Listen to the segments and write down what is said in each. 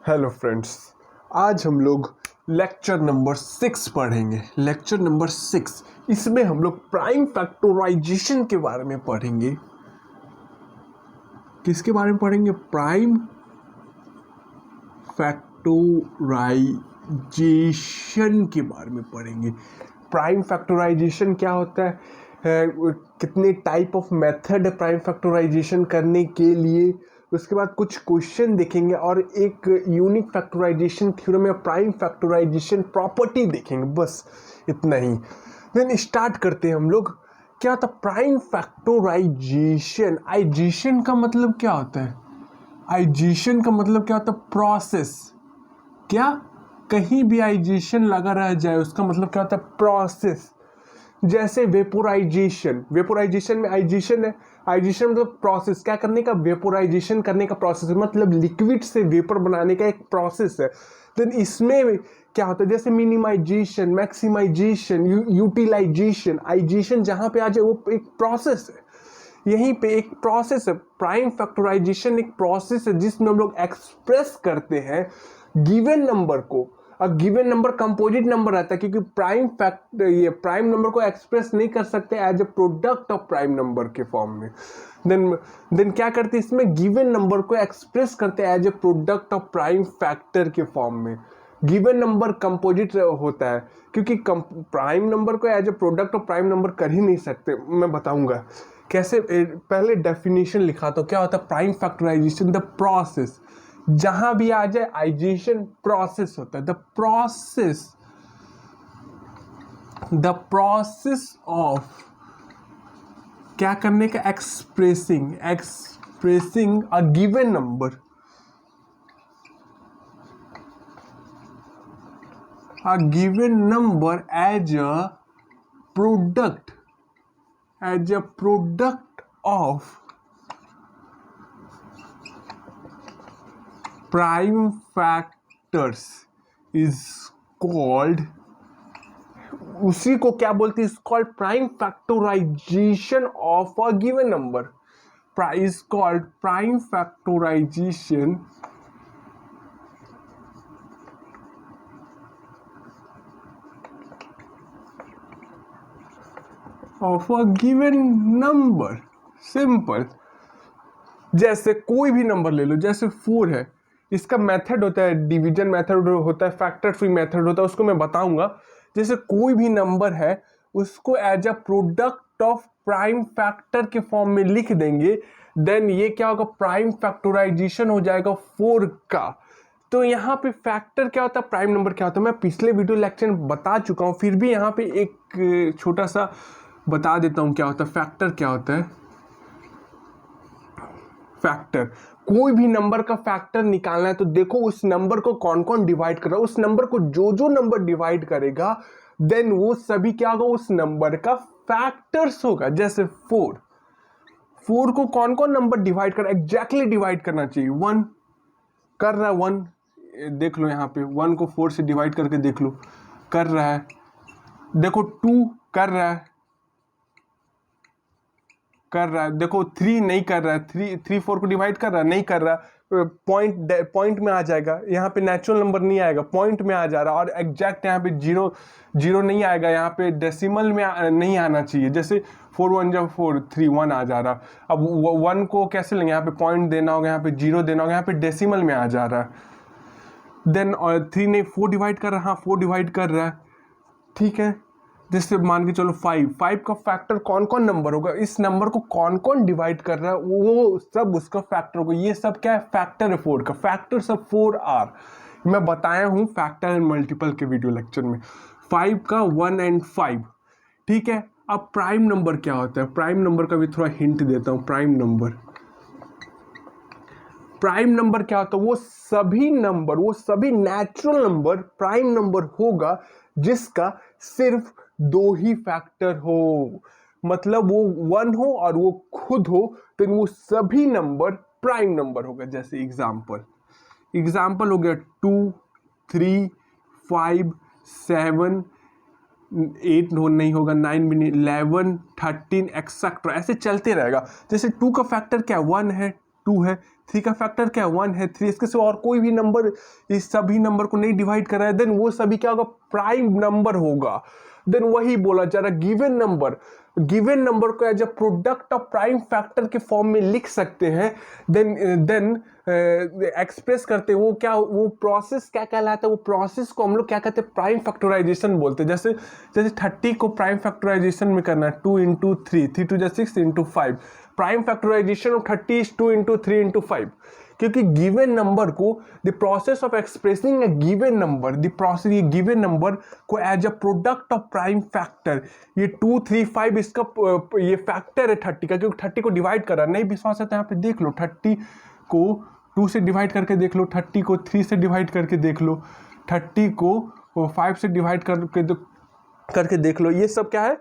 Hello friends, आज हम लोग लेक्चर नंबर 6 पढ़ेंगे। लेक्चर नंबर 6, इसमें हम लोग प्राइम फैक्टराइजेशन के बारे में पढ़ेंगे। किसके बारे में पढ़ेंगे? प्राइम फैक्टराइजेशन के बारे में पढ़ेंगे। प्राइम फैक्टराइजेशन क्या होता है, कितने टाइप ऑफ मेथड है प्राइम फैक्टराइजेशन करने के लिए। उसके बाद कुछ क्वेश्चन देखेंगे और एक यूनिक फैक्टराइजेशन थ्योरम या प्राइम फैक्टराइजेशन प्रॉपर्टी देखेंगे। बस इतना ही। देन स्टार्ट करते हैं हम लोग। क्या होता है प्राइम फैक्टराइजेशन? आइजेशन का मतलब क्या होता है? आइजेशन का मतलब क्या होता है? प्रोसेस। क्या कहीं भी आइजेशन लगा रह जाए उसका मतलब क्या होता है? प्रोसेस। जैसे वेपोराइजेशन, वेपोराइजेशन में आइजेशन है। आइजेशन मतलब प्रोसेस, क्या करने का? वेपोराइजेशन करने का प्रोसेस, मतलब लिक्विड से वेपर बनाने का एक प्रोसेस है। देन इसमें क्या होता है? जैसे मिनिमाइजेशन, मैक्सिमाइजेशन, यूटिलाइजेशन। आइजेशन जहां पे आ जाए वो एक प्रोसेस है। यहीं पे एक प्रोसेस है। प्राइम फैक्टराइजेशन एक प्रोसेस है जिसमें हम लोग एक्सप्रेस करते हैं गिवन नंबर को। अब गिवन नंबर कंपोजिट नंबर रहता है, क्योंकि प्राइम नंबर को एक्सप्रेस नहीं कर सकते as a product of prime number के फॉर्म में। देन क्या करते हैं? इसमें गिवन नंबर को एक्सप्रेस करते हैं as a product of prime factor के फॉर्म में। गिवन नंबर कंपोजिट होता है, क्योंकि प्राइम नंबर को as a product of prime number कर ही नहीं सकते। मैं बताऊंगा कैसे। पहले डेफिनेशन लिखा तो क्या होता है प्राइम फैक्टराइजेशन? द प्रोसेस, जहां भी आ जाए आइजेशन प्रोसेस होता है। द प्रोसेस ऑफ क्या करने का? Expressing a given number, as a product of prime factors is called, उसी को क्या बोलते हैं? Is called prime factorisation of a given number. Is called prime factorisation of a given number. Simple. जैसे कोई भी नंबर ले लो, जैसे 4 है, इसका मेथड होता है डिवीजन मेथड होता है, फैक्टर फ्री मेथड होता है, उसको मैं बताऊंगा। जैसे कोई भी नंबर है उसको as a product of prime factor के फॉर्म में लिख देंगे। देन ये क्या होगा? प्राइम फैक्टराइजेशन हो जाएगा 4 का। तो यहाँ पे फैक्टर क्या होता है, प्राइम नंबर क्या होता है, मैं पिछले वीडियो लेक्चर में बता चुका हूँ। फिर भी यहाँ पे एक छोटा सा बता देता हूँ क्या होता है। फैक्टर क्या होता है? फैक्टर, कोई भी नंबर का फैक्टर निकालना है तो देखो उस नंबर को कौन कौन डिवाइड कर रहा है। उस नंबर को जो जो नंबर डिवाइड करेगा देन वो सभी क्या होगा? उस नंबर का फैक्टर्स होगा। जैसे 4 को कौन कौन नंबर डिवाइड कर, एग्जैक्टली डिवाइड करना चाहिए। 1 कर रहा है, 1 देख लो यहाँ पे, 1 को 4 से डिवाइड करके देख लो, कर रहा है। देखो 2 कर रहा है, देखो 3 नहीं कर रहा है, 3 4 को डिवाइड कर रहा है, नहीं कर रहा। पॉइंट में आ जाएगा, यहाँ पे नेचुरल नंबर नहीं आएगा, पॉइंट में आ जा रहा। और एग्जैक्ट यहाँ पे जीरो नहीं आएगा, यहाँ पे डेसिमल में नहीं आना चाहिए। जैसे 4 1 जब 4 3 1 आ जा रहा। अब 1 को कैसे लेंगे? यहाँ पे पॉइंट देना होगा, यहाँ पे जीरो देना होगा, यहाँ पे डेसिमल में आ जा रहा है। देन 3 नहीं 4 डिवाइड कर रहा है, हाँ 4 डिवाइड कर रहा है, ठीक है। जैसे मान के चलो 5 का फैक्टर कौन कौन नंबर होगा, इस नंबर को कौन कौन डिवाइड कर रहा है वो सब उसका फैक्टर होगा। ये सब क्या है? फैक्टर है 4 का। फैक्टर सब 4 आर मैं बताया हूं फैक्टर एंड मल्टीपल के वीडियो लेक्चर में। 5 का 1 एंड 5, ठीक है। अब प्राइम नंबर क्या होता है? प्राइम नंबर का भी थोड़ा हिंट देता हूं। प्राइम नंबर क्या होता है? वो सभी नेचुरल नंबर प्राइम नंबर होगा जिसका सिर्फ 2 ही फैक्टर हो, मतलब वो 1 हो और वो खुद हो, तो वो सभी नंबर प्राइम नंबर होगा। जैसे एग्जाम्पल हो गया 2 3 5 7 8 नहीं होगा, 9 11 13 एक्सेट्रा, ऐसे चलते रहेगा। जैसे 2 का फैक्टर क्या है? 1 है, 2 है, 3 का फैक्टर क्या है 1 है, 3 इसके सिवा और कोई भी नंबर इस सभी नंबर को नहीं डिवाइड कर रहा है, देन वो सभी क्या होगा प्राइम नंबर होगा। देन वही बोला जा रहा गिवन नंबर को as a product of prime factor के फॉर्म में लिख सकते हैं। देन एक्सप्रेस करते हैं वो क्या, वो प्रोसेस क्या कहलाता है, वो प्रोसेस को हम लोग क्या कहते हैं प्राइम फैक्टराइजेशन बोलते हैं। जैसे 30 को प्राइम फैक्टराइजेशन में करना है 2 into 3, 3 to 6 into 5, prime factorisation of 30 is 2 into 3 into 5, क्योंकि गिवन नंबर को the process of expressing a given number, the process ये गिवन नंबर को as a product of prime factor, ये 2 3 5 इसका ये फैक्टर है 30 का, क्योंकि 30 को डिवाइड करा, नहीं विश्वास है तो यहाँ पे देख लो 30 को 2 से डिवाइड करके देख लो, 30 को 3 से डिवाइड करके देख लो, 30 को 5 से डिवाइड करके देख लो, ये सब क्या है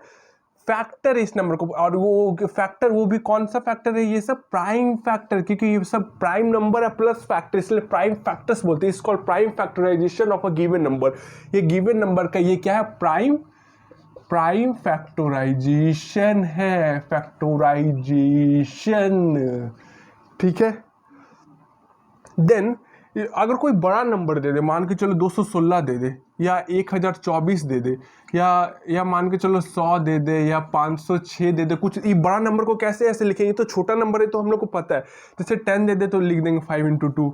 फैक्टर इस नंबर को। और वो फैक्टर वो भी कौन सा फैक्टर है, ये सब प्राइम फैक्टर, क्योंकि ये सब प्राइम नंबर है प्लस फैक्टर, इसलिए प्राइम फैक्टर्स बोलते हैं। इसको prime factorisation of a given number, ये गिवन नंबर का ये क्या है प्राइम फैक्टराइजेशन है, फैक्टराइजेशन, ठीक है। देन अगर कोई बड़ा नंबर दे दे, मान के चलो 216 दे दे या 1024 दे दे या मान के चलो 100 दे दे या 506 दे दे, कुछ ये बड़ा नंबर को कैसे ऐसे लिखेंगे, तो छोटा नंबर है तो हम लोग को पता है। जैसे 10 दे दे तो लिख देंगे 5 इंटू 2,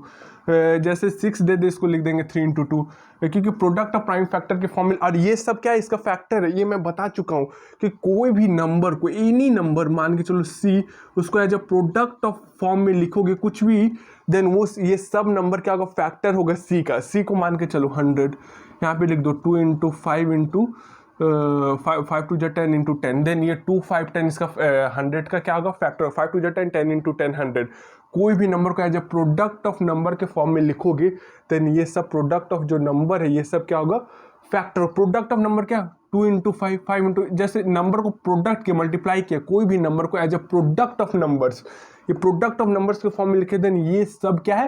जैसे 6 दे दे इसको लिख देंगे 3 इंटू 2, क्योंकि प्रोडक्ट ऑफ प्राइम फैक्टर के फॉर्म में। और ये सब क्या है इसका फैक्टर है, ये मैं बता चुका हूँ कि कोई भी नंबर को एनी नंबर मान के चलो C, उसको as a product of form में लिखोगे कुछ भी, देन वो ये सब नंबर क्या होगा फैक्टर होगा C का। C को मान के चलो 100, यहाँ पे लिख दो 2 into 5 into 5 to 10 into 10, then ये 2 5 10 इसका 100 का क्या होगा फैक्टर, 5 टू 10 10 इंटू 10 100। कोई भी नंबर को as a product of number के फॉर्म में लिखोगे, देन ये सब प्रोडक्ट ऑफ जो नंबर है ये सब क्या होगा फैक्टर। प्रोडक्ट ऑफ नंबर क्या 2 इंटू 5 5 इंटू, जैसे नंबर को प्रोडक्ट के मल्टीप्लाई किया, कोई भी नंबर को as a product of numbers, ये प्रोडक्ट ऑफ नंबर्स के फॉर्म में लिखे, देन ये सब क्या है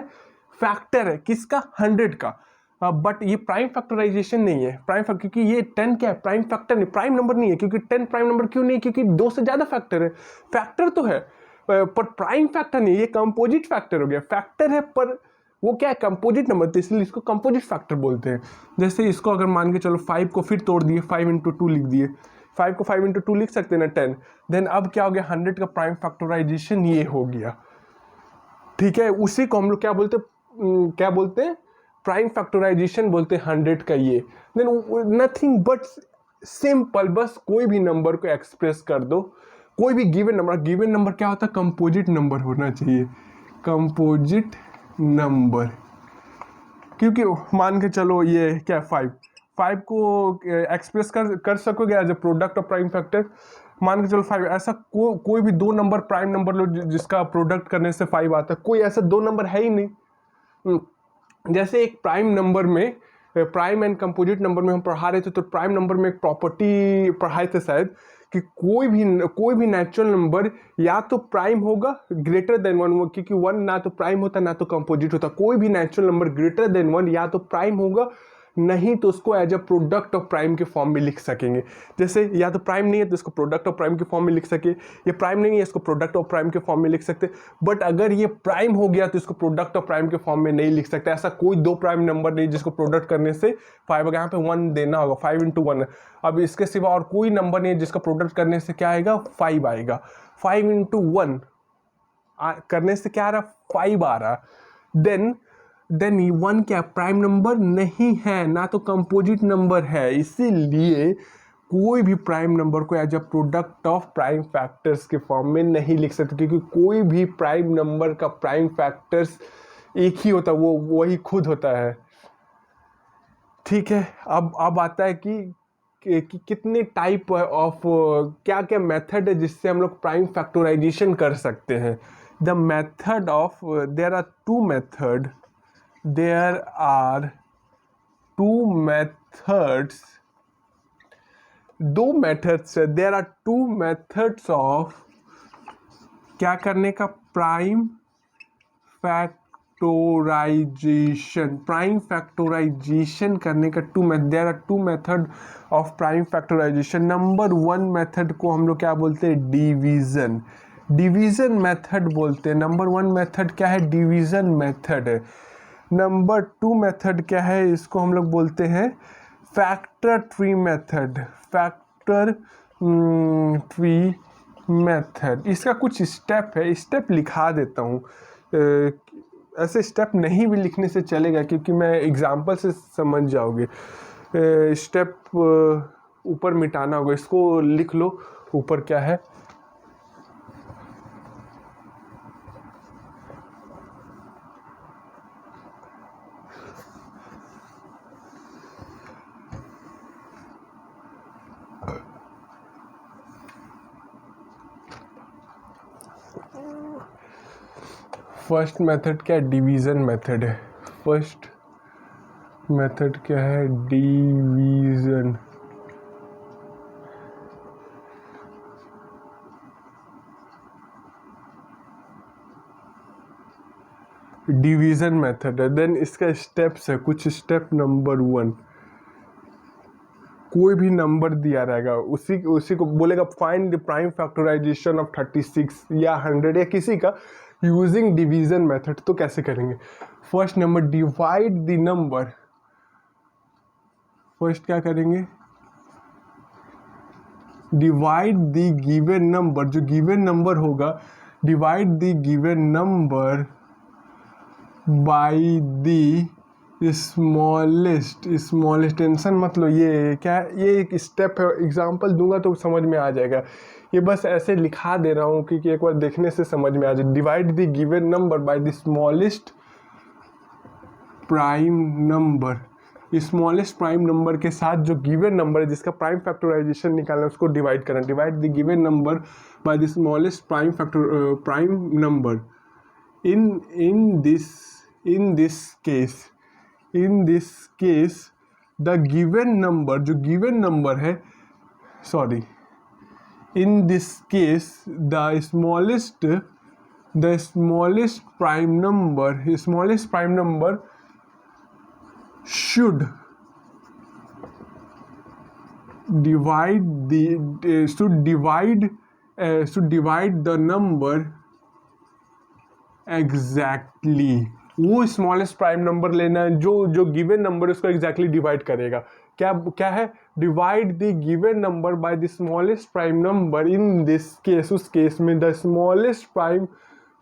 फैक्टर है किसका 100 का। बट ये प्राइम फैक्टराइजेशन नहीं है, क्योंकि ये 10 क्या है प्राइम फैक्टर नहीं, प्राइम नंबर नहीं है, क्योंकि 10 प्राइम नंबर क्यों नहीं, क्योंकि 2 से ज़्यादा फैक्टर है, फैक्टर तो है पर प्राइम फैक्टर नहीं, ये कंपोजिट फैक्टर हो गया, फैक्टर है पर वो क्या है कंपोजिट नंबर, तो इसलिए इसको कंपोजिट फैक्टर बोलते हैं। जैसे इसको अगर मान के चलो 5 को फिर तोड़ दिए 5 इंटू 2 लिख दिए, 5 को 5 इंटू 2 लिख सकते हैं ना 10, देन अब क्या हो गया 100 का प्राइम फैक्टराइजेशन ये हो गया, ठीक है। उसी को हम लोग क्या बोलते हैं प्राइम फैक्टराइजेशन बोलते हैं 100 का ये। देन नथिंग बट सिंपल, बस कोई भी नंबर को एक्सप्रेस कर दो, कोई भी गिवन नंबर क्या होता है कंपोजिट नंबर होना चाहिए, कंपोजिट नंबर, क्योंकि मान के चलो ये क्या 5 को एक्सप्रेस कर सकोगे as a product of prime factor, मान के चलो 5, ऐसा कोई भी दो नंबर प्राइम नंबर लो जिसका प्रोडक्ट करने से 5 आता है, कोई ऐसा दो नंबर है ही नहीं। जैसे एक प्राइम नंबर में, प्राइम एंड कंपोजिट नंबर में हम पढ़ा रहे थे, तो प्राइम नंबर में एक प्रॉपर्टी पढ़ाए थे शायद कि कोई भी नेचुरल नंबर या तो प्राइम होगा ग्रेटर देन 1, क्योंकि 1 ना तो प्राइम होता ना तो कंपोजिट होता, कोई भी नेचुरल नंबर ग्रेटर देन 1 या तो प्राइम होगा, नहीं तो उसको as a product of prime के फॉर्म में लिख सकेंगे। जैसे या तो प्राइम नहीं है तो इसको प्रोडक्ट ऑफ प्राइम के फॉर्म में लिख सके, ये प्राइम नहीं है इसको प्रोडक्ट ऑफ प्राइम के फॉर्म में लिख सकते, बट अगर ये प्राइम हो गया तो इसको प्रोडक्ट ऑफ प्राइम के फॉर्म में नहीं लिख सकते। ऐसा कोई दो प्राइम नंबर नहीं जिसको प्रोडक्ट करने से 5 अगर यहाँ पे 1 देना होगा, 5 इंटू 1। अब इसके सिवा और कोई नंबर नहीं है जिसका प्रोडक्ट करने से क्या आएगा 5 आएगा, 5 इंटू 1 करने से क्या आ रहा 5 आ रहा। देन 1 क्या प्राइम नंबर नहीं है, ना तो कंपोजिट नंबर है, इसीलिए कोई भी प्राइम नंबर को as a product of prime factors के फॉर्म में नहीं लिख सकते, क्योंकि कोई भी प्राइम नंबर का प्राइम फैक्टर्स एक ही होता है, वो वही खुद होता है, ठीक है। अब आता है कि कितने टाइप ऑफ क्या क्या मेथड है जिससे हम लोग प्राइम फैक्टराइजेशन कर सकते हैं। The method of there are two methods, there are two methods of क्या करने का प्राइम फैक्टराइजेशन करने का there are two method of prime factorisation. Number 1 method को हम लोग क्या बोलते हैं डिवीजन, डिवीज़न मेथड बोलते हैं। नंबर 1 मेथड क्या है? डिवीज़न मेथड है। नंबर 2 मेथड क्या है? इसको हम लोग बोलते हैं factor tree method. Factor tree method, इसका कुछ स्टेप है, स्टेप लिखा देता हूँ। ऐसे स्टेप नहीं भी लिखने से चलेगा क्योंकि मैं एग्जांपल से समझ जाओगे। स्टेप ऊपर मिटाना होगा, इसको लिख लो ऊपर क्या है। फर्स्ट मेथड क्या है? डिवीज़न मेथड है। फर्स्ट मेथड क्या है? डिवीज़न। डिवीज़न मेथड है। देन इसका स्टेप्स है, कुछ स्टेप। नंबर 1, कोई भी नंबर दिया रहेगा, उसी को बोलेगा find the prime factorisation of 36 या 100 या किसी का यूजिंग डिवीज़न मेथड। तो कैसे करेंगे? First number, divide the number. First क्या करेंगे? डिवाइड द गिवन नंबर, जो गिवन नंबर होगा, divide the given number by the smallest. Tension मत लो, ये क्या है? ये एक स्टेप है, एग्जांपल दूंगा तो समझ में आ जाएगा। ये बस ऐसे लिखा दे रहा हूँ क्योंकि एक बार देखने से समझ में आ जाए। Divide the given number by the smallest prime number. Smallest prime number के साथ जो गिवन नंबर है जिसका प्राइम फैक्टराइजेशन निकालना है उसको डिवाइड करना। Divide the given number by the smallest prime number. in this case the given number, जो given number है, sorry, in this case the smallest prime number should divide the number exactly। वो smallest prime number लेना है, जो given number है उसको exactly divide करेगा। क्या है? Divide the given number by the smallest prime number. In this case, उस केस में द स्मॉलेस्ट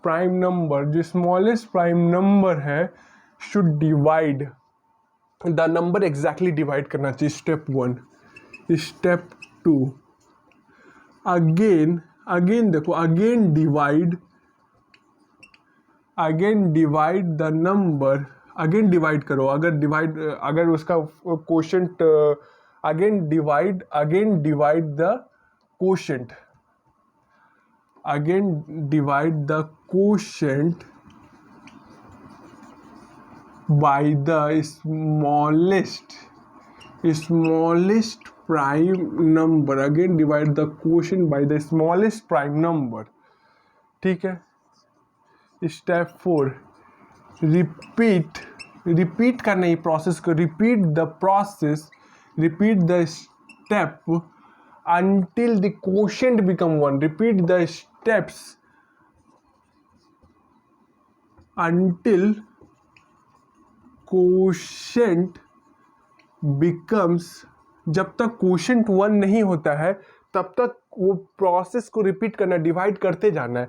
प्राइम नंबर, जो स्मॉलेस्ट प्राइम नंबर है, should divide the number exactly divide करना चाहिए। स्टेप 1। स्टेप 2, अगेन देखो, again divide the number. Again divide करो, अगर उसका quotient, again divide the quotient. Again divide the quotient by the smallest prime number. Again divide the quotient by the smallest prime number. ठीक है। Step 4, repeat करना ही process को। Repeat the step until the quotient become 1। repeat the steps until quotient becomes, जब तक quotient 1 नहीं होता है तब तक वो प्रोसेस को रिपीट करना, डिवाइड करते जाना है।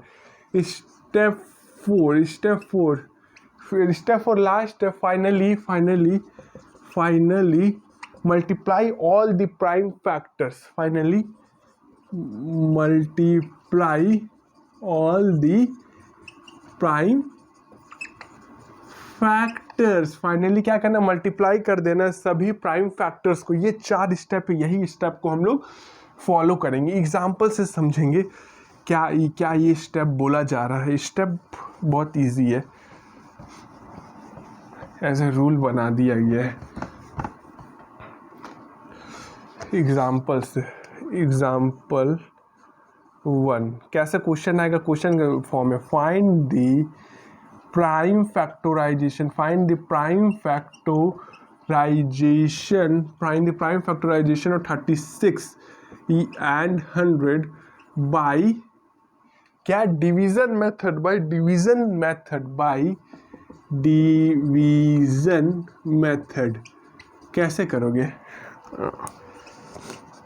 Step 4 last step. Finally multiply all the prime factors. Finally multiply all the prime factors. Finally क्या करना? मल्टीप्लाई कर देना सभी प्राइम फैक्टर्स को। ये 4 स्टेप है, यही स्टेप को हम लोग फॉलो करेंगे। एग्जाम्पल से समझेंगे क्या ये स्टेप बोला जा रहा है। स्टेप बहुत इजी है, एज ए रूल बना दिया गया है। एग्जाम्पल 1 कैसे क्वेश्चन आएगा? क्वेश्चन का फॉर्म है find the prime factorisation. Find the prime factorisation of 36 and 100 by क्या डिवीजन मेथड, डिवीजन मेथड कैसे करोगे?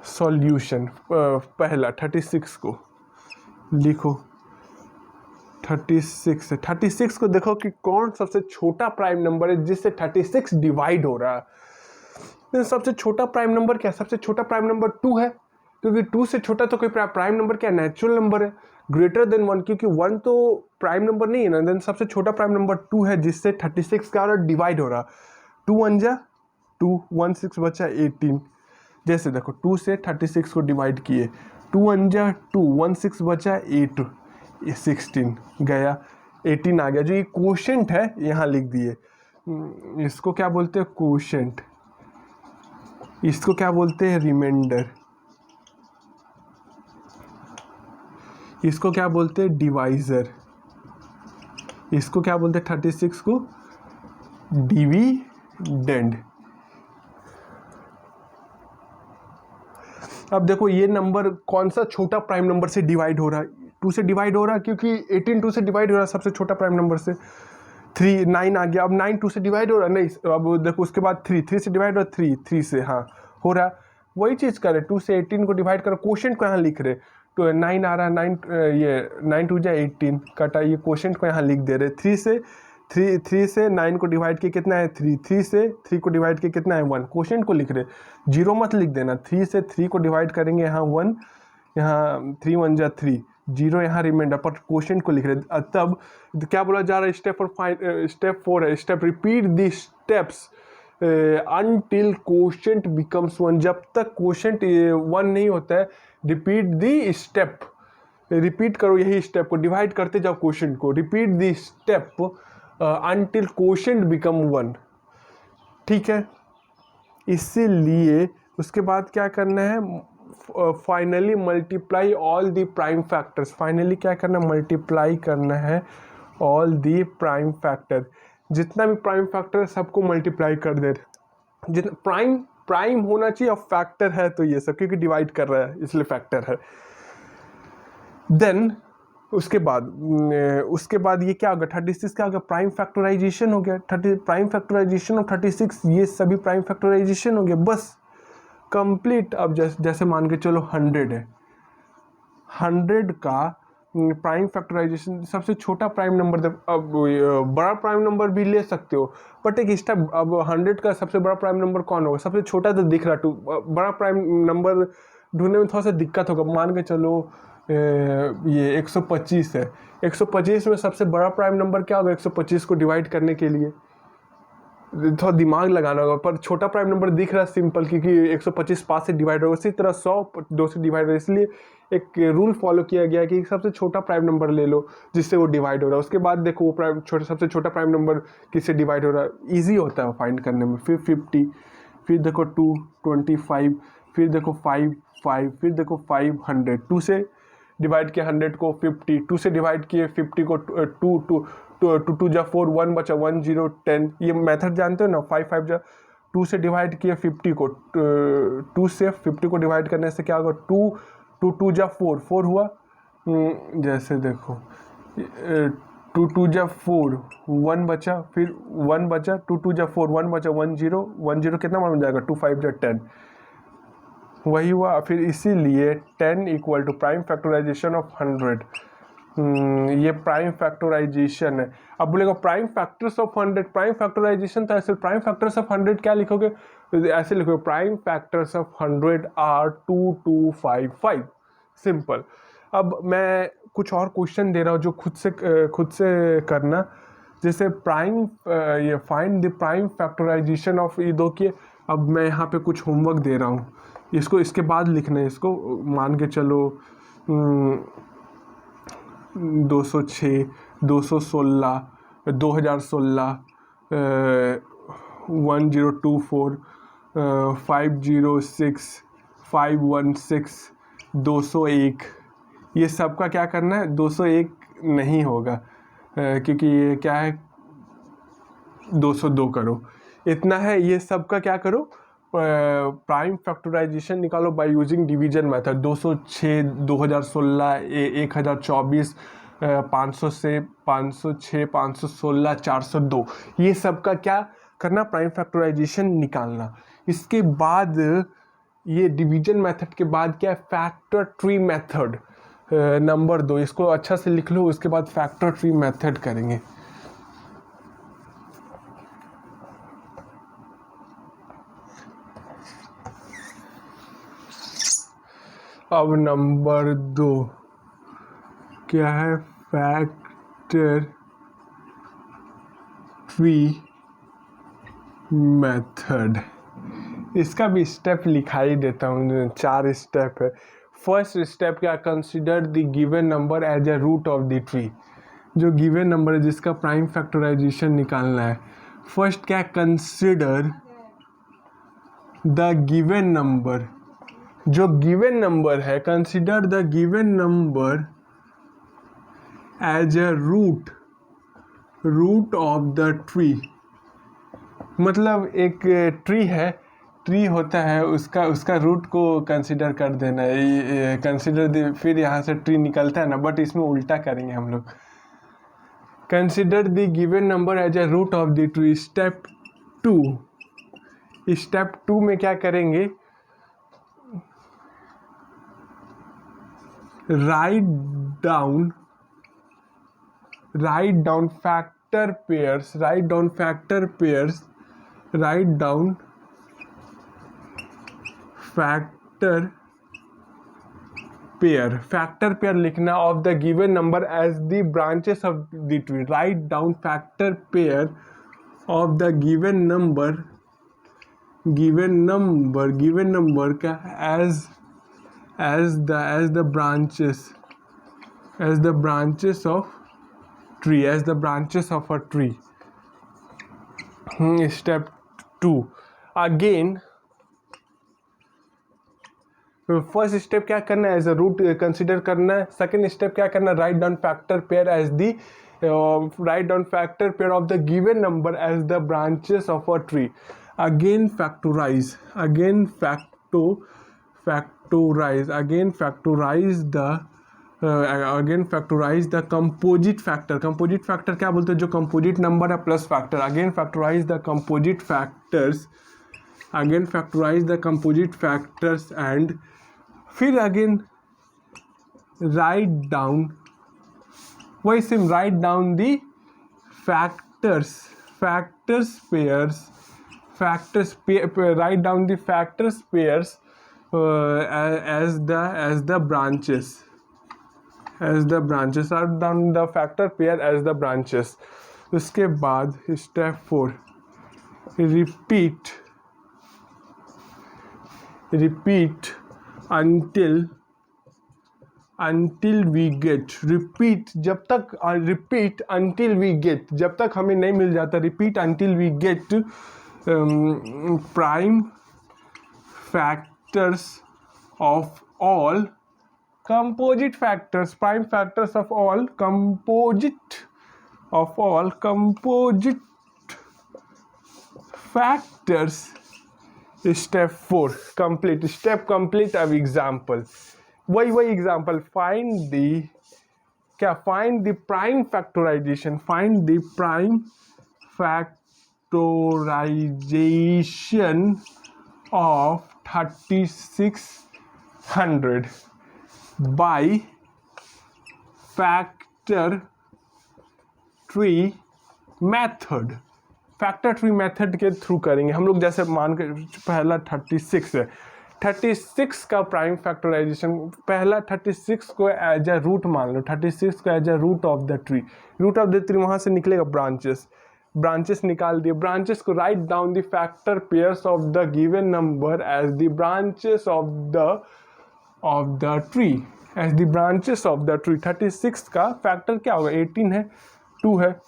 सॉल्यूशन पहला 36 को लिखो, 36 को देखो कि कौन सबसे छोटा प्राइम नंबर है जिससे 36 डिवाइड हो रहा है। सबसे छोटा प्राइम नंबर क्या है? सबसे छोटा प्राइम नंबर 2 है, क्योंकि 2 से छोटा तो कोई प्राइम नंबर क्या, नेचुरल नंबर है, ग्रेटर देन 1, क्योंकि 1 तो प्राइम नंबर नहीं है ना। देन सबसे छोटा प्राइम नंबर 2 है जिससे 36 का डिवाइड हो रहा। 2 1 जा 2, 1 6 बचा 18। जैसे देखो 2 से 36 को डिवाइड किए, 2 1 जा 2, 1 6 बचा 8, 16 गया, 18 आ गया। जो ये कोशेंट है यहाँ लिख दिए, इसको क्या बोलते हैं? कोशेंट। इसको क्या बोलते हैं? रिमाइंडर। इसको क्या बोलते हैं? डिवाइजर। इसको क्या बोलते हैं? 36 को डिविडेंड। अब देखो ये नंबर कौन सा छोटा प्राइम नंबर से डिवाइड हो रहा है? 2 से डिवाइड हो रहा है, क्योंकि 18 2 से डिवाइड हो रहा है सबसे छोटा प्राइम नंबर से। 3 9 आ गया, अब 9 2 से डिवाइड हो रहा है, नहीं अब देखो उसके बाद 3 से डिवाइड हो रहा है, 3 से हाँ हो रहा है। वही चीज़ करे, 2 से 18 को डिवाइड करो, क्वोशेंट को यहाँ लिख रहे, तो 9 आ रहा है, 9 ये 9 2 जा 18 कटा, ये क्वोशेंट को यहाँ लिख दे रहे। 3 से 9 को डिवाइड किए कितना है? 3 से 3 को डिवाइड किए कितना है? 1। क्वोशेंट को लिख रहे, 0 मत लिख देना। 3 से 3 को डिवाइड करेंगे यहाँ 1, यहाँ 3 1 जा 3, 0 यहाँ रिमाइंडर, पर क्वोशेंट को लिख रहे। तब क्या बोला जा रहा है? स्टेप 4 है, step repeat the steps until quotient becomes 1। जब तक क्वोशेंट 1 नहीं होता है, रिपीट दी स्टेप, रिपीट करो यही स्टेप को, डिवाइड करते जाओ क्वोशेंट को, रिपीट दी स्टेप अनटिल क्वोशेंट बिकम 1। ठीक है, इसीलिए उसके बाद क्या करना है? Finally multiply all the prime factors. Finally क्या करना है? मल्टीप्लाई करना है ऑल दी प्राइम फैक्टर। जितना भी प्राइम फैक्टर है सबको मल्टीप्लाई कर दे। जितना प्राइम होना चाहिए, अब फैक्टर है तो ये सब, क्योंकि डिवाइड कर रहा है इसलिए फैक्टर है। देन उसके बाद ये क्या होगा? 36 क्या होगा? प्राइम फैक्टराइजेशन हो गया। प्राइम फैक्टराइजेशन ऑफ 36, ये सभी प्राइम फैक्टराइजेशन हो गया, बस कंप्लीट। अब जैसे मान के चलो 100 है, 100 का प्राइम फैक्टराइजेशन, सबसे छोटा प्राइम नंबर, अब बड़ा प्राइम नंबर भी ले सकते हो, बट एक स्टेप, अब 100 का सबसे बड़ा प्राइम नंबर कौन होगा? सबसे छोटा तो दिख रहा, 2। बड़ा प्राइम नंबर ढूंढने में थोड़ा सा दिक्कत होगा। मान के चलो ये 125 है, 125 में सबसे बड़ा प्राइम नंबर क्या होगा? 125 को डिवाइड करने के लिए थोड़ा दिमाग लगाना होगा, पर छोटा प्राइम नंबर दिख रहा है सिंपल, क्योंकि 125 5 से डिवाइड होगा। उसी तरह 100 2 से डिवाइड होगा, इसलिए एक रूल फॉलो किया गया कि सबसे छोटा प्राइम नंबर ले लो जिससे वो डिवाइड हो रहा है। उसके बाद देखो वो सबसे छोटा प्राइम नंबर किससे डिवाइड हो रहा है, ईजी होता है फाइंड करने में। फिर 50, फिर देखो 2 25, फिर देखो 5 5, फिर देखो 5 100। 2 से डिवाइड किया 100 को 50, 2 से डिवाइड किए 50 को 2 जा 4, 1 बचा 1 0 10। ये मेथड जानते हो ना? 5 5 जा 2 से डिवाइड किए 50 को, 2 से 50 को डिवाइड करने से क्या होगा? 2 जा 4 4 हुआ। जैसे देखो 2 जा 4, 1 बचा, फिर 1 बचा, 2 जा 4, 1 बचा 1 0 1 0 कितना मान जाएगा? 2 5 जा 10, वही हुआ। फिर इसीलिए 10 equal to prime factorisation of 100। ये प्राइम फैक्टराइजेशन है। अब बोलेगा prime factors of 100, prime factorisation तो ऐसे, प्राइम फैक्टर्स ऑफ 100 क्या लिखोगे? ऐसे लिखोगे, prime factors of 100 are 2255। Simple. अब मैं कुछ और क्वेश्चन दे रहा हूँ जो खुद से करना, जैसे ये find the prime factorisation of ये दो के। अब मैं यहाँ पे कुछ होमवर्क दे रहा हूँ, इसको इसके बाद लिखना है। इसको मान के चलो 206 216 2016 1024 506 516 201। ये सब का क्या करना है? 201 नहीं होगा, क्योंकि ये क्या है, 202 करो, इतना है। ये सब का क्या करो? प्राइम फैक्टराइजेशन निकालो बाय यूजिंग डिवीजन मेथड। 206 2016 1024 500 से 506, 516, 402, ये सब का क्या करना, प्राइम फैक्टराइजेशन निकालना। इसके बाद ये डिवीजन मेथड के बाद क्या है, फैक्टर ट्री मेथड नंबर 2, इसको अच्छा से लिख लो। उसके बाद फैक्टर ट्री मेथड करेंगे। अब नंबर 2 क्या है, फैक्टर ट्री मेथड। इसका भी स्टेप लिखा ही देता हूँ, 4 स्टेप है। फर्स्ट स्टेप क्या, consider the given number as a root of the tree. जो गिवन नंबर है जिसका प्राइम फैक्टराइजेशन निकालना है, फर्स्ट क्या, कंसिडर द गिवन नंबर। जो गिवन नंबर है, consider the given number as a root of the tree. मतलब एक ट्री है, ट्री होता है, उसका रूट को कंसिडर कर देना है, कंसिडर फिर यहाँ से ट्री निकलता है ना, बट इसमें उल्टा करेंगे हम लोग। Consider the given number as a root of the tree. Step 2 में क्या करेंगे, write down factor pairs, write down factor pair लिखना of the given number as the branches of the tree. Write down factor pair of the given number का as the branches of a tree. Step 2 again, first step क्या करना है, as a root consider करना है। Second step क्या करना है, write down factor pair of the given number as the branches of a tree. Again factorise the composite factor. Composite factor क्या बोलते हैं, जो कंपोजिट नंबर है plus factor. Again factorise the composite factors and फिर again write down the factors pairs write down the factors pairs as the branches write down the factor pair as the branches. उसके बाद step 4, repeat until we get, जब तक हमें नहीं मिल जाता, repeat until we get prime factors of all composite factors, prime factors of all composite factors. Step 4 complete, step complete। अब example, वही example, find the prime factorization of 3600 by factor tree method के through करेंगे हम लोग। जैसे मान के पहला 36 है, 36 का प्राइम फैक्टराइजेशन, पहला 36 को एज अ रूट मान लो, 36 को as a root of the tree. वहाँ से निकलेगा ब्रांचेस निकाल दिए। ब्रांचेस को write down the factor pairs of the given number as the branches of the tree, 36 का फैक्टर क्या होगा, 18 है, 2 है,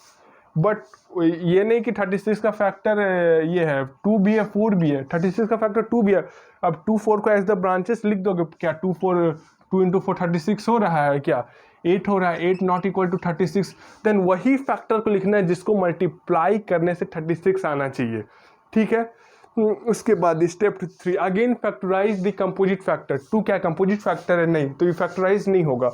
बट ये नहीं कि 36 का फैक्टर ये है, 2 भी है, 4 भी है, 36 का फैक्टर 2 भी है। अब 2, 4 को एज द ब्रांचेस लिख दोगे, क्या 2 into 4 36 हो रहा है, क्या 8 हो रहा है, 8 नॉट इक्वल टू 36। देन वही फैक्टर को लिखना है जिसको मल्टीप्लाई करने से 36 आना चाहिए, ठीक है। उसके बाद step 3 again factorise the composite factor. 2 क्या कंपोजिट फैक्टर है, नहीं, तो ये फैक्टराइज नहीं होगा।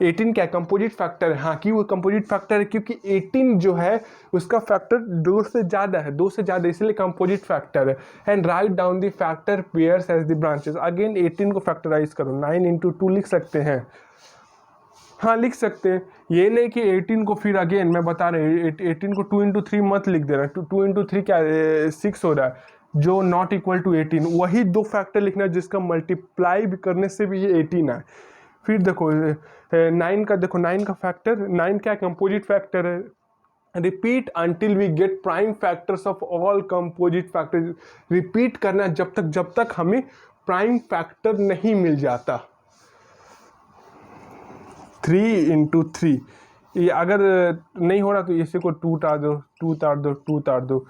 18 क्या कंपोजिट फैक्टर है? हाँ, कि वो कंपोजिट फैक्टर है क्योंकि 18 जो है उसका फैक्टर 2 से ज़्यादा है, 2 से ज़्यादा, इसलिए कंपोजिट फैक्टर है। And write down the factor pairs as the branches. Again 18 को फैक्टराइज करो, 9 इंटू 2 लिख सकते हैं, हाँ लिख सकते हैं। ये नहीं कि 18 को फिर अगेन मैं बता रहे 18 को 2 इंटू 3 मत लिख देना, 2 इंटू 3 क्या 6 हो रहा है, जो नॉट इक्वल टू 18, वही दो फैक्टर लिखना जिसका मल्टीप्लाई भी करने से भी ये 18 है। फिर देखो 9 का, देखो 9 का फैक्टर, 9 क्या कंपोजिट फैक्टर है। Repeat until we get prime factors of all composite factors. Repeat करना जब तक हमें प्राइम फैक्टर नहीं मिल जाता। 3 इंटू 3, ये अगर नहीं हो रहा तो इसी को 2 उतार दो, 2 उतार दो, 2 उतार दो,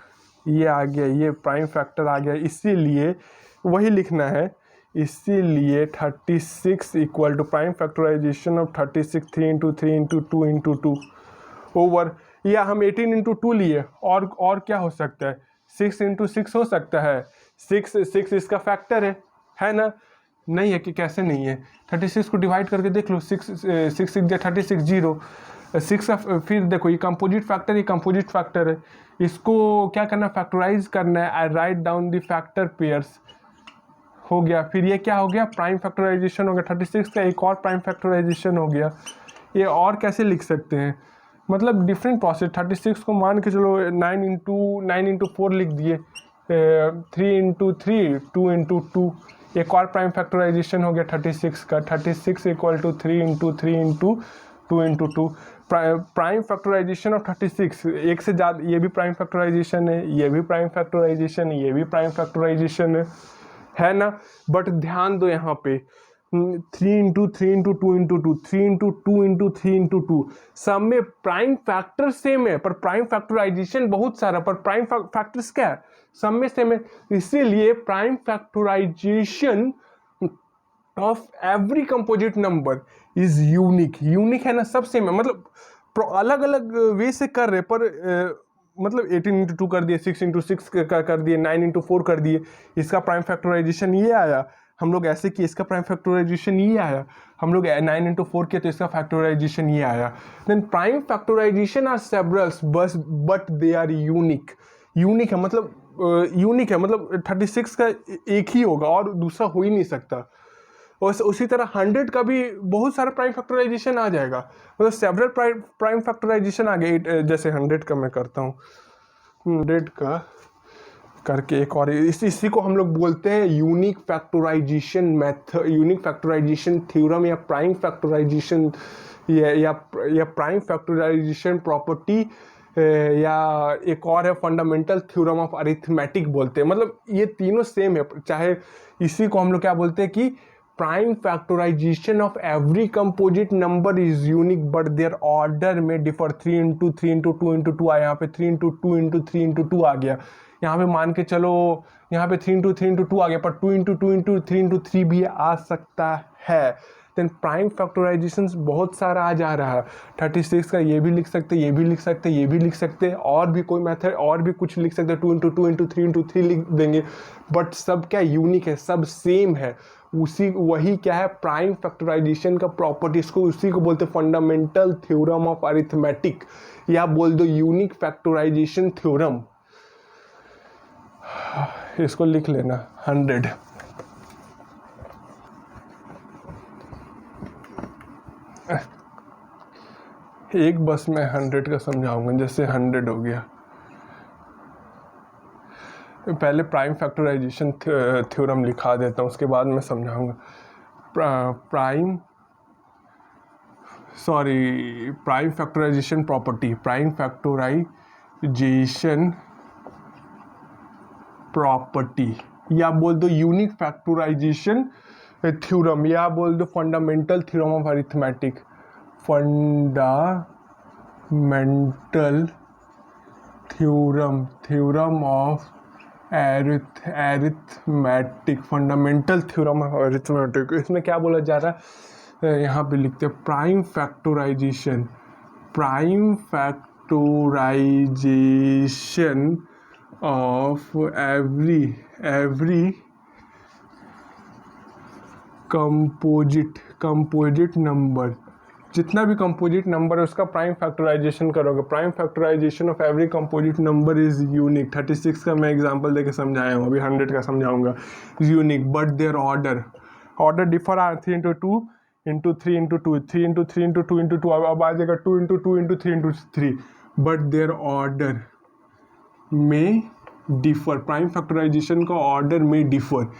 ये आ गया, ये प्राइम फैक्टर आ गया। इसीलिए वही लिखना है, इसीलिए 36 equal to prime factorisation of 36 3 into 3 into 2 into 2 over, या हम 18 इंटू 2 लिए, और क्या हो सकता है, 6 इंटू 6 हो सकता है, 6 इसका फैक्टर है ना? नहीं है कि कैसे नहीं है, 36 को डिवाइड करके देख लो, 6 6 36 0 6 का, फिर देखो ये कंपोजिट फैक्टर, ये कंपोजिट फैक्टर है, इसको क्या करना, फैक्टराइज करना है। I write down the factor pairs, हो गया। फिर ये क्या हो गया, प्राइम फैक्टराइजेशन हो गया, 36 का एक और प्राइम फैक्टराइजेशन हो गया। ये और कैसे लिख सकते हैं, मतलब डिफरेंट प्रोसेस। 36 को मान के चलो 9 इंटू 4 लिख दिए, 3 इंटू 3 2 इंटू 2, एक और प्राइम फैक्टराइजेशन हो गया 36 का, 36 equal to 3 into 3 into 2 into 2। Prime factorisation of 36, एक से ज़्यादा, ये भी प्राइम फैक्टराइजेशन है, ये भी प्राइम फैक्टराइजेशन है, ये भी प्राइम फैक्टराइजेशन है ना? बट ध्यान दो यहाँ पे 3 into 3 into 2 into 2, 3 into 2 into 3 into 2, सब में प्राइम फैक्टर सेम है पर प्राइम फैक्टराइजेशन बहुत सारा, पर प्राइम फैक्टर्स क्या है, सब में सेम है। इसीलिए prime factorisation of every composite number is unique. Unique है ना, सब सेम है, मतलब अलग अलग वे से कर रहे, पर मतलब 18 इंटू 2 कर दिए, 6 इंटू 6 कर दिए, 9 इंटू 4 कर दिए, इसका प्राइम फैक्टराइजेशन ये आया। हम लोग ऐसे किए, इसका प्राइम फैक्टराइजेशन ये आया। हम लोग 9 इंटू 4 किए तो इसका फैक्टराइजेशन ये आया। Then prime factorization are severals बस, but they are unique. Unique है मतलब 36 का एक ही होगा और दूसरा हो ही नहीं सकता। और उसी तरह 100 का भी बहुत सारा प्राइम फैक्टराइजेशन आ जाएगा, मतलब सेवरल प्राइम फैक्टराइजेशन आ गए। जैसे 100 का मैं करता हूँ, 100 का करके एक और, इसी को हम लोग बोलते हैं unique factorization method, unique factorization theorem, या प्राइम फैक्टराइजेशन या प्राइम फैक्टराइजेशन प्रॉपर्टी, या एक और है फंडामेंटल थ्योरम ऑफ अरिथमेटिक बोलते हैं। मतलब ये तीनों सेम है, चाहे इसी को हम लोग क्या बोलते हैं कि prime factorisation of every composite number is unique but their order में डिफर। 3 इंटू 3 इंटू 2 इंटू 2 आया, यहाँ पे 3 इंटू 2 इंटू 3 इंटू 2 आ गया। यहाँ पे मान के चलो यहाँ पे 3 इंटू 3 इंटू 2 आ गया, पर 2 इंटू 2 इंटू 3 इंटू 3 भी आ सकता है। देन प्राइम फैक्टराइजेशन बहुत सारा आ जा रहा है, 36 का ये भी लिख सकते, ये भी लिख सकते, ये भी लिख सकते, और भी कोई मेथड और भी कुछ लिख सकते, 2 इंटू 2 इंटू 3 इंटू 3 लिख देंगे, बट सब क्या यूनिक है, सब सेम है। वही क्या है, प्राइम फैक्टराइजेशन का प्रॉपर्टीज को, उसी को बोलते फंडामेंटल थ्योरम ऑफ अरिथमेटिक, या बोल दो यूनिक फैक्टराइजेशन थ्योरम। इसको लिख लेना 100। एक बस में 100 का समझाऊंगा, जैसे 100 हो गया। पहले प्राइम फैक्टराइजेशन थ्योरम लिखा देता हूँ, उसके बाद मैं समझाऊंगा। Prime factorization property, prime factorization property, या बोल दो यूनिक फैक्टराइजेशन थ्योरम, या बोल दो fundamental theorem of arithmetic, fundamental theorem of arithmetic, fundamental theorem of arithmetic. इसमें क्या बोला जा रहा है, यहाँ पे लिखते हैं prime factorisation of every composite number जितना भी कंपोजिट नंबर है उसका प्राइम फैक्टराइजेशन करोगे, prime factorisation of every composite number is unique. 36 का मैं एग्जांपल देके समझाया हूँ, अभी 100 का समझाऊंगा। Unique but their order differ are 3 into 2 into 3 into 2 3 into 3 into 2 into 2, अब आ जाएगा 2 into 2 into 3 into 3, but their order में डिफर, प्राइम फैक्टराइजेशन का ऑर्डर में डिफर।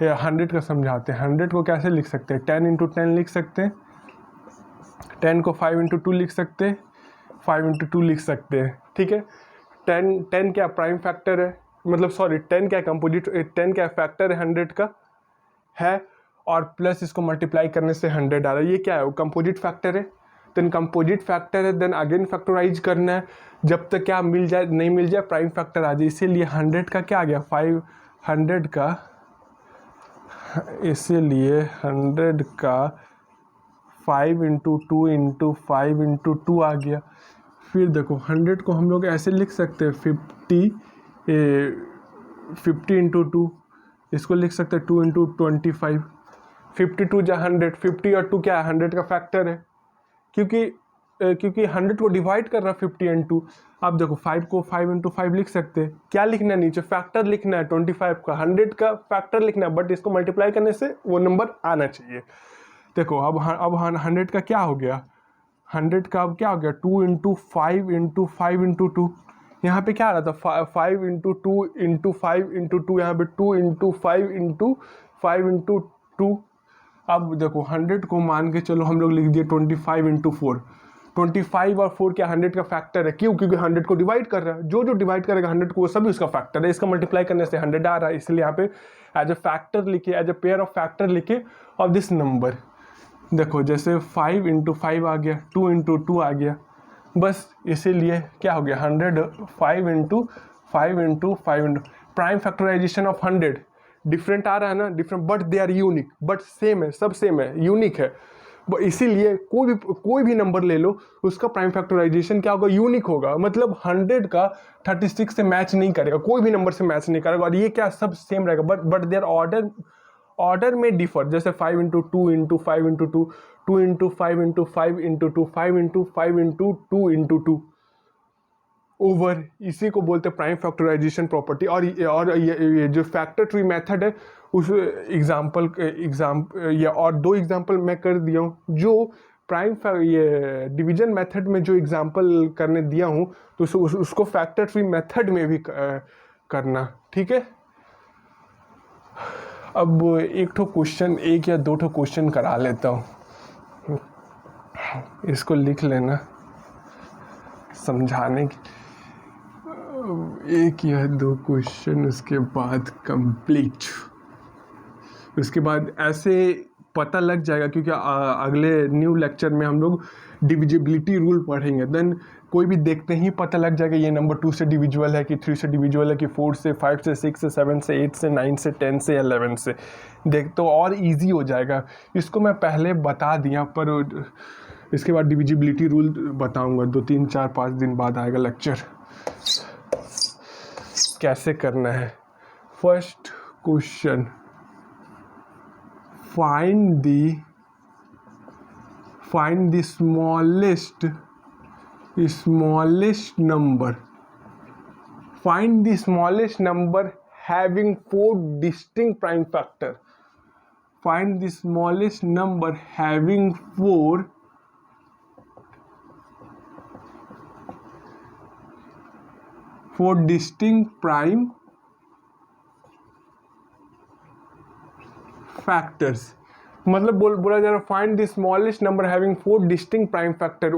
100 का समझाते हैं, 100 को कैसे लिख सकते हैं, 10 इंटू 10 लिख सकते हैं, 10 को 5 इंटू 2 लिख सकते हैं, 5 इंटू 2 लिख सकते हैं, ठीक है। 10 क्या प्राइम फैक्टर है, मतलब सॉरी 10 क्या कंपोजिट, 10 क्या फैक्टर है 100 का है, और प्लस इसको मल्टीप्लाई करने से 100 आ रहा है, ये क्या है, वो कंपोजिट फैक्टर है। देन कंपोजिट फैक्टर है, देन अगेन फैक्टराइज करना है, जब तक क्या मिल जाए, नहीं मिल जाए प्राइम फैक्टर आ जाए। इसीलिए 100 का क्या आ गया, 500 का, इसीलिए 100 का 5 इंटू 2 इंटू 5 इंटू 2 आ गया। फिर देखो 100 को हम लोग ऐसे लिख सकते हैं 50 इंटू 2, इसको लिख सकते हैं 2 इंटू 25, 52 जा 100, 50 और 2 क्या है 100 का फैक्टर है, क्योंकि 100 को डिवाइड कर रहा है 50 एंड 2। अब देखो 5 को 5 इंटू 5 लिख सकते हैं, क्या लिखना है नीचे, फैक्टर लिखना है 25 का, 100 का फैक्टर लिखना है, बट इसको मल्टीप्लाई करने से वो नंबर आना चाहिए। देखो अब 100 का क्या हो गया, 100 का अब क्या हो गया 2 इंटू 5 इंटू 5 इंटू 2, यहाँ पे क्या आ रहा था 5 इंटू 2 इंटू 5 इंटू 2, यहाँ पे 2 इंटू 5 इंटू 5 इंटू 2। अब देखो 100 को मान के चलो हम लोग लिख दिए 25 इंटू 4, 25 और 4 क्या 100 का फैक्टर है, क्यों, क्योंकि 100 को डिवाइड कर रहा है, जो डिवाइड करेगा 100 को वो सभी उसका फैक्टर है, इसका मल्टीप्लाई करने से 100 आ रहा है, इसलिए यहाँ पे एज ए फैक्टर लिखे, as a pair of factor लिखे ऑफ दिस नंबर। देखो जैसे 5 इंटू 5 आ गया, 2 इंटू 2 आ गया, बस इसीलिए क्या हो गया 100, 5 into 5 into 5 into, prime factorisation of 100 different आ रहा है ना, different but they are unique, but same है, सब सेम है, यूनिक है, इसीलिए कोई भी नंबर ले लो उसका प्राइम फैक्टराइजेशन क्या होगा, यूनिक होगा, मतलब 100 का 36 से मैच नहीं करेगा, कोई भी नंबर से मैच नहीं करेगा, और ये क्या सब सेम रहेगा, बट देयर ऑर्डर में डिफर, जैसे 5 into 2 into 5 into 2, 2 into 5 into 5 into 2, 5 into 5 into 2 into 2 over, इसी को बोलते हैं प्राइम फैक्टराइजेशन प्रॉपर्टी। और ये जो फैक्टर ट्री मेथड है उस एग्जाम्पल या और 2 एग्जाम्पल मैं कर दिया हूँ, जो ये डिवीजन मेथड में जो एग्जाम्पल करने दिया हूँ तो उसको फैक्टर ट्री मेथड में भी करना, ठीक है। अब एक या दो क्वेश्चन करा लेता हूँ, इसको लिख लेना समझाने की, एक या दो क्वेश्चन उसके बाद कंप्लीट, उसके बाद ऐसे पता लग जाएगा, क्योंकि अगले न्यू लेक्चर में हम लोग डिविजिबिलिटी रूल पढ़ेंगे, देन कोई भी देखते ही पता लग जाएगा ये नंबर 2 से डिविजिबल है कि 3 से डिविजिबल है कि 4 से 5 से 6 से 7 से 8 से 9 से 10 से 11 से, देख तो और इजी हो जाएगा। इसको मैं पहले बता दिया, पर इसके बाद डिविजिबिलिटी रूल बताऊंगा, 2 3 4 5 दिन बाद आएगा लेक्चर, कैसे करना है। First question, find the smallest number, find the smallest number having 4 distinct prime factor, find the smallest number having 4 distinct prime factors, मतलब बोला जा रहा है find the smallest number having 4 distinct prime factor,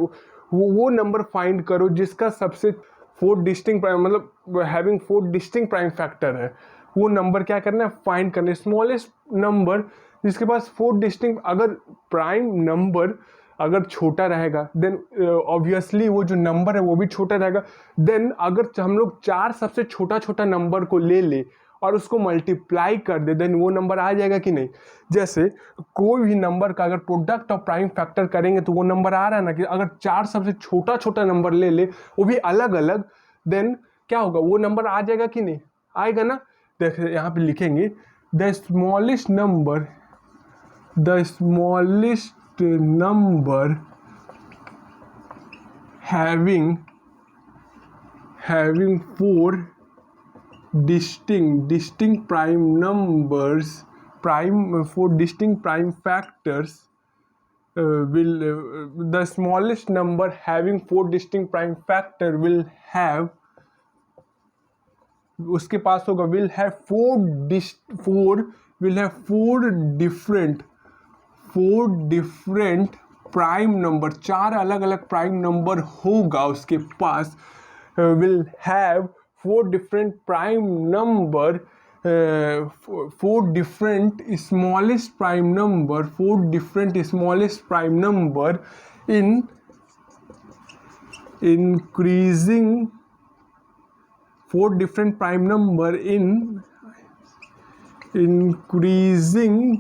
वो number find करो जिसका सबसे 4 distinct prime, मतलब हैविंग 4 डिस्टिंक्ट प्राइम फैक्टर है, वो नंबर क्या करना है, फाइंड करना है। स्मॉलेस्ट नंबर जिसके पास 4 डिस्टिंक्ट, अगर प्राइम नंबर अगर छोटा रहेगा देन ऑब्वियसली वो जो नंबर है वो भी छोटा रहेगा, देन अगर हम लोग 4 सबसे छोटा नंबर को ले और उसको मल्टीप्लाई कर दे, देन वो नंबर आ जाएगा कि नहीं। जैसे कोई भी नंबर का अगर प्रोडक्ट और प्राइम फैक्टर करेंगे तो वो नंबर आ रहा है ना, कि अगर 4 सबसे छोटा नंबर ले वो भी अलग अलग, देन क्या होगा, वो नंबर आ जाएगा कि नहीं, आएगा ना। देखिए यहाँ पे लिखेंगे the smallest number having four distinct prime numbers, four distinct prime factors, the smallest number having four distinct prime factor will have, उसके पास होगा will have four different prime number, चार अलग अलग प्राइम नंबर होगा उसके पास, will have four different prime number, four different smallest prime number in increasing, four different prime number in increasing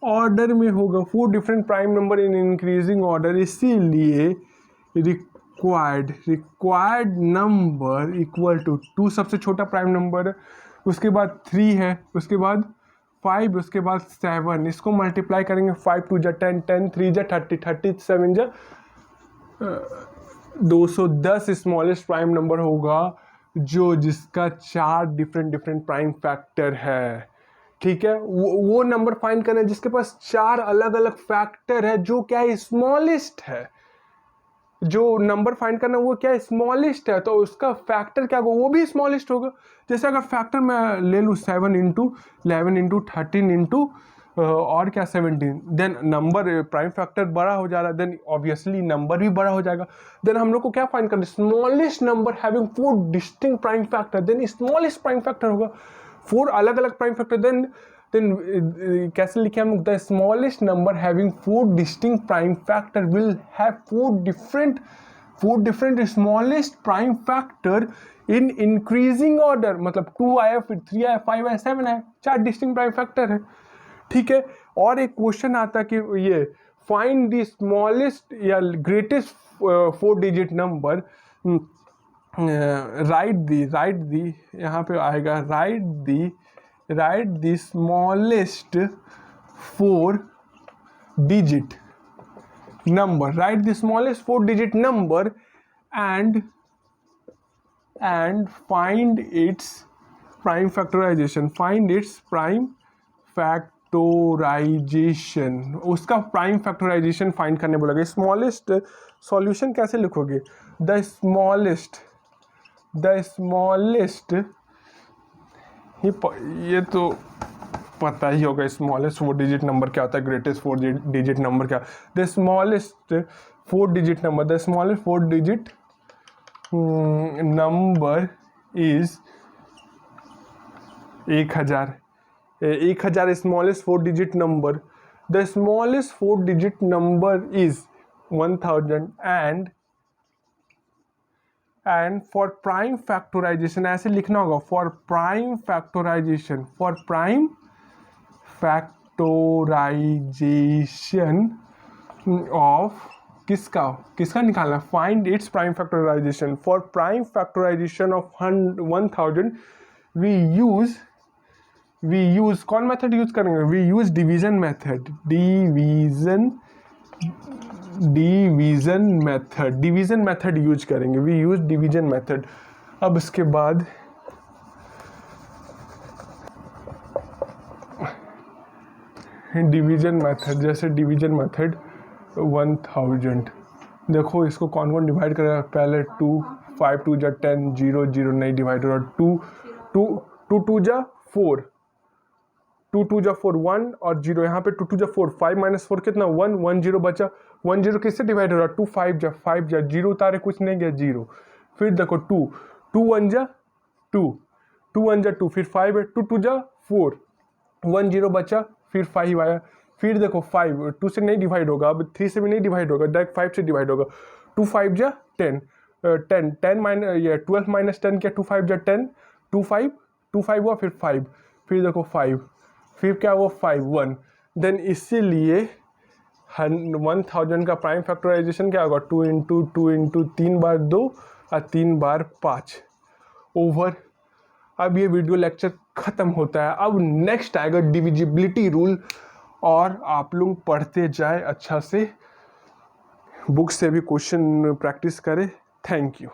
order में होगा, four different prime number in increasing order, इसीलिए required number equal to 2 सबसे छोटा prime number है, उसके बाद 3 है, उसके बाद 5, उसके बाद 7, इसको मल्टीप्लाई करेंगे 5 2 जा 10, 10 3 जा 30, 30 7 जा 210 स्मॉलेस्ट प्राइम नंबर होगा जिसका 4 डिफरेंट प्राइम फैक्टर है। ठीक है, वो नंबर फाइंड करना है जिसके पास 4 अलग अलग फैक्टर है, जो क्या है स्मॉलेस्ट है, जो नंबर फाइंड करना वो क्या स्मॉलेस्ट है, तो उसका फैक्टर क्या होगा, वो भी स्मॉलेस्ट होगा। जैसे अगर फैक्टर मैं ले लूँ 7 इंटू 11 इंटू 13 इंटू और क्या 17, देन नंबर प्राइम फैक्टर बड़ा हो जा रहा है, देन ऑब्वियसली नंबर भी बड़ा हो जाएगा। देन हम लोग को क्या फाइंड करना है, smallest number having 4 distinct prime factor, then smallest prime factor होगा 4 अलग अलग प्राइम फैक्टर, देन कैसे लिखे हम लोग, the smallest number having 4 distinct prime factor will have 4 different smallest prime factor in increasing order, मतलब 2 आया, फिर 3 आया, 5 आया, 7 आया, 4 डिस्टिंक्ट प्राइम फैक्टर है। ठीक है, और एक क्वेश्चन आता कि ये फाइंड द स्मॉलेस्ट या greatest 4 digit number, write the यहाँ पे आएगा, write the smallest 4 digit number, write the smallest 4 digit number and find its prime factorization, उसका प्राइम फैक्टराइजेशन फाइंड करने बोला। स्मॉलेस्ट सॉल्यूशन कैसे लिखोगे, द स्मॉलेस्ट ये तो पता ही होगा, स्मॉलेस्ट 4 डिजिट नंबर क्या होता है, ग्रेटेस्ट 4 डिजिट नंबर क्या, the smallest 4 digit number, the smallest 4 digit number is 1000 smallest 4 digit number, the smallest 4 digit number is 1000 and for prime factorization ऐसे लिखना होगा, फॉर प्राइम फैक्टराइजेशन ऑफ किसका निकालना, find its prime factorization, for prime factorisation of 1000 we use कौन method use करेंगे, we use division method, division method use करेंगे, we use division method. अब इसके बाद डिवीजन मेथड, जैसे डिवीजन मेथड 1000, देखो इसको कौन डिवाइड करेगा, पहले 2 5 2 जा 10 0 0 नहीं डिवाइड हो रहा, 2 2 जा 4 2 2 जा 4 1 और 0, यहाँ पे 2 2 जा 4 5 माइनस 4 कितना 1 1 0 बचा, 1 0 किससे डिवाइड हो रहा, 2 5 जा 0 उतारे कुछ नहीं गया 0, फिर देखो 2 2 1 जा 2 2 1 जा 2, फिर 5 है, 2 2 जा 4 1 0 बचा, फिर 5 आया, फिर देखो 5 2 से नहीं डिवाइड होगा, अब 3 से भी नहीं डिवाइड होगा, डायरेक्ट 5 से डिवाइड होगा, 2 5 जा 10 10 माइनस ये 12 माइनस 10 क्या, 2 5 जा 10 2 5 हुआ, फिर 5, फिर देखो 5, फिर क्या हुआ 5 1, देन इसीलिए 1000 का प्राइम फैक्टराइजेशन क्या होगा, 2 इंटू 3 बार 2 और 3 बार 5 ओवर। अब ये वीडियो लेक्चर ख़त्म होता है, अब नेक्स्ट आएगा डिविजिबिलिटी रूल, और आप लोग पढ़ते जाए अच्छा से। बुक से भी क्वेश्चन प्रैक्टिस करें। Thank you.